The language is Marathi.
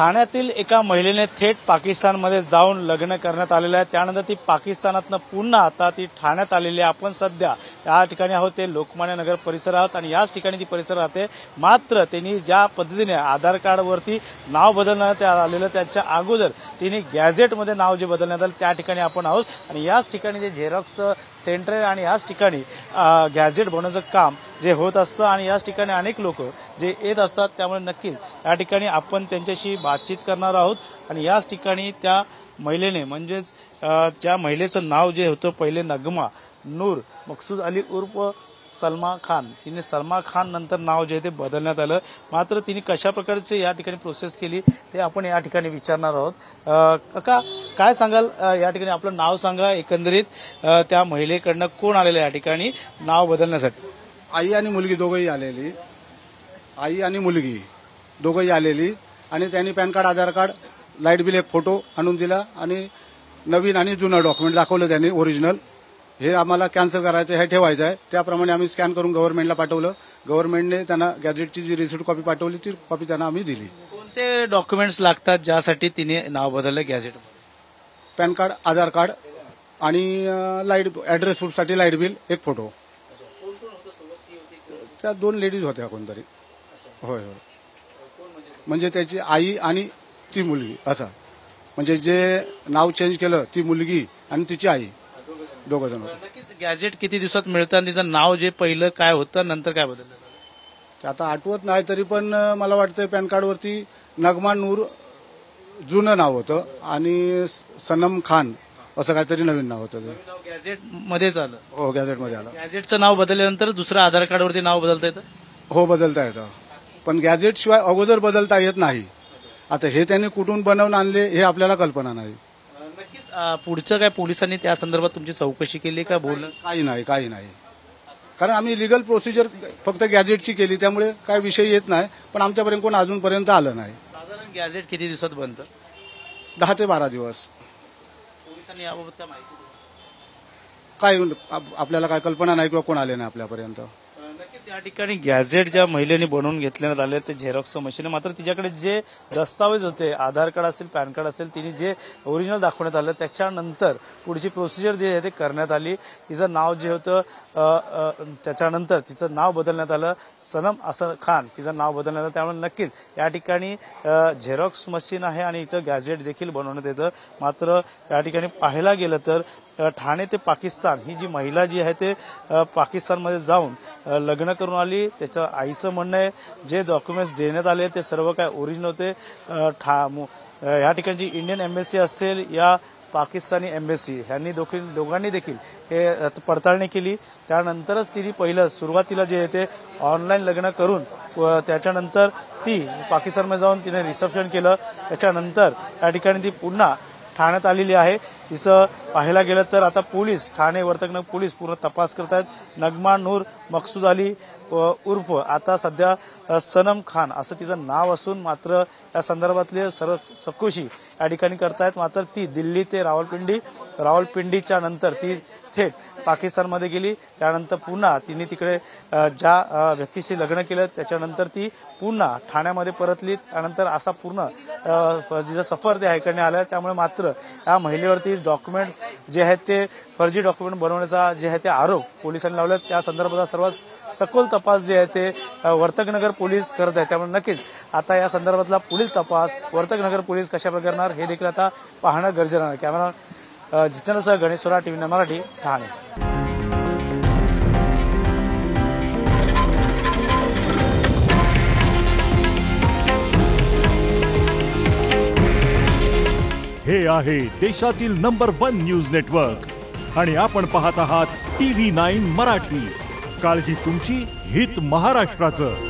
ठाण्यातील एका महिलेने थेट पाकिस्तानमध्ये जाऊन लग्न करण्यात आलेलं आहे। त्यानंतर ती पाकिस्तानातनं पुन्हा आता ती ठाण्यात आलेली आहे। आपण सध्या या ठिकाणी आहोत ते लोकमान्य नगर परिसर आहोत आणि याच ठिकाणी ती परिसर राहते। मात्र त्यांनी ज्या पद्धतीने आधार कार्डवरती नाव बदलण्यात आलेलं त्याच्या अगोदर तिने गॅझेटमध्ये नाव जे बदलण्यात आलं त्या ठिकाणी आपण आहोत आणि याच ठिकाणी जे झेरॉक्स सेंटर आहे आणि याच ठिकाणी गॅझेट बनवण्याचं काम जे होत असतं आणि याच ठिकाणी अनेक लोक जे येत असतात। त्यामुळे नक्कीच या ठिकाणी आपण त्यांच्याशी बातचीत करणार आहोत आणि याच ठिकाणी त्या महिलेने म्हणजेच ज्या महिलेचं नाव जे होतं पहिले नगमा नूर मकसूद अली उर्फ सलमा खान, तिने सलमा खान नंतर नाव जे ते बदलण्यात आलं। मात्र तिने कशा प्रकारचे या ठिकाणी प्रोसेस केली ते आपण या ठिकाणी विचारणार आहोत। काका काय सांगाल, या ठिकाणी आपलं नाव सांगा, एकंदरीत त्या महिलेकडनं कोण आलेलं या ठिकाणी नाव बदलण्यासाठी? आई आणि मुलगी दोघंही आलेली, आई आणि मुलगी दोघंही आलेली आणि त्यांनी पॅन कार्ड आधार कार्ड लाईट बिल एक फोटो आणून दिला आणि नवीन आणि जुनं डॉक्युमेंट दाखवलं त्यांनी ओरिजिनल। हे आम्हाला कॅन्सल करायचं, हे ठेवायचं आहे, त्याप्रमाणे आम्ही स्कॅन करून गव्हर्नमेंटला पाठवलं। गव्हर्नमेंटने त्यांना गॅझेटची जी रिसिप्ट कॉपी पाठवली ती कॉपी त्यांना आम्ही दिली। कोणते डॉक्युमेंट्स लागतात ज्यासाठी तिने नाव बदललं गॅझेट? पॅन कार्ड आधार कार्ड आणि लाईट ऍड्रेस प्रूफसाठी लाईट बिल एक फोटो। त्या 2 लेडीज होत्या कोणतरी। होय होय, म्हणजे त्याची आई आणि ती मुलगी असं, म्हणजे जे नाव चेंज केलं ती मुलगी आणि तिची आई दोघं जण होते। नक्कीच गॅझेट किती दिवसात मिळतं आणि तिचं नाव जे पहिलं काय होतं नंतर काय बदललं ते आता आठवत नाही, तरी पण मला वाटतं पॅन कार्डवरती नगमा नूर जुनं नाव होतं आणि सनम खान असं काहीतरी नवीन नाव होतं। ते गॅझेट मध्येच आलं? हो, गॅझेटमध्ये आलं। गॅझेटचं नाव बदलल्यानंतर दुसरं आधार कार्डवरती नाव बदलता येतं? हो, बदलता येतं, पण गॅझेट शिवाय अगोदर बदलता येत नाही। आता हे त्यांनी कुठून बनवून आणले हे आपल्याला कल्पना नाही। नक्कीच पुढचं काय पोलिसांनी त्या संदर्भात तुमची चौकशी केली का? बोलणं काही नाही, कारण आम्ही लिगल प्रोसिजर फक्त गॅझेटची केली, त्यामुळे काय विषय येत नाही, पण आमच्यापर्यंत कोण अजूनपर्यंत आलं नाही। साधारण गॅझेट किती दिवसात बनतं? 10 ते 12 दिवस। पोलिसांनी याबाबत काय माहिती? काय आपल्याला काय कल्पना नाही किंवा कोण आले नाही आपल्यापर्यंत। नक्कीच या ठिकाणी गॅझेट ज्या महिलेने बनवून घेतल्यात आले ते झेरॉक्स मशीन, मात्र तिच्याकडे जे दस्तावेज होते आधार कार्ड असेल पॅन कार्ड असेल तिने जे ओरिजिनल दाखवण्यात आलं त्याच्यानंतर पुढची प्रोसिजर जी आहे ते करण्यात आली। तिचं नाव जे होतं त्याच्यानंतर तिचं नाव बदलण्यात आलं, सनम असं खान तिचं नाव बदलण्यात आलं। त्यामुळे नक्कीच या ठिकाणी झेरॉक्स मशीन आहे आणि इथं गॅझेट देखील बनवण्यात येतं। मात्र या ठिकाणी पाहायला गेलं तर ठाणे ते पाकिस्तान ही जी महिला जी आहे ते पाकिस्तानमध्ये जाऊन लग्न करून आली। त्याच्या आईचं म्हणणं आहे जे डॉक्युमेंट्स देण्यात आले ते सर्व काय ओरिजिनल होते। या ठिकाणची इंडियन एम्बेसी असेल या पाकिस्तानी एम्बेसी यांनी दोघांनी देखील हे पडताळणी केली। त्यानंतरच तिने पहिलं सुरुवातीला जे आहे ते ऑनलाईन लग्न करून त्याच्यानंतर ती पाकिस्तानमध्ये जाऊन तिने रिसेप्शन केलं। त्याच्यानंतर या ठिकाणी ती पुन्हा ठाण्यात आलेली आहे। तिचं पाहायला गेलं तर आता पोलीस ठाणे वर्तकनगर पोलीस पूर्ण तपास करत आहेत। नगमा नूर मकसूद अली उर्फ आता सध्या सनम खान असं तिचं नाव असून मात्र या संदर्भातले सर्व चौकशी या ठिकाणी करतायत। मात्र ती दिल्ली ते रावलपिंडीच्या नंतर ती थेट पाकिस्तानमध्ये गेली। त्यानंतर पुन्हा तिने तिकडे ज्या व्यक्तीशी लग्न केलं त्याच्यानंतर ती पुन्हा ठाण्यामध्ये परतली। त्यानंतर असा पूर्ण जिचं सफर ते ऐकण्यात आलं। त्यामुळे मात्र या महिलेवरती डॉक्युमेंट्स जे आहेत ते फर्जी डॉक्युमेंट बनवण्याचा जे आहे ते आरोप पोलिसांनी लावले। त्या संदर्भात सर्वात सखोल तपास जे आहे ते वर्तकनगर पोलीस करत आहेत। त्यामुळे नक्कीच आता या संदर्भातला पुढील तपास वर्तकनगर पोलीस कशा प्रकारे करणार हे देखील आता पाहणं गरजेचं आहे। कॅमेरा जितेंद्रसह गणेश सोरा, TV9 मराठी, ठाणे। हे आहे देशातील नंबर 1 न्यूज नेटवर्क आणि आपण पाहत आहात TV9 मराठी। काळजी तुमची, हित महाराष्ट्राचं।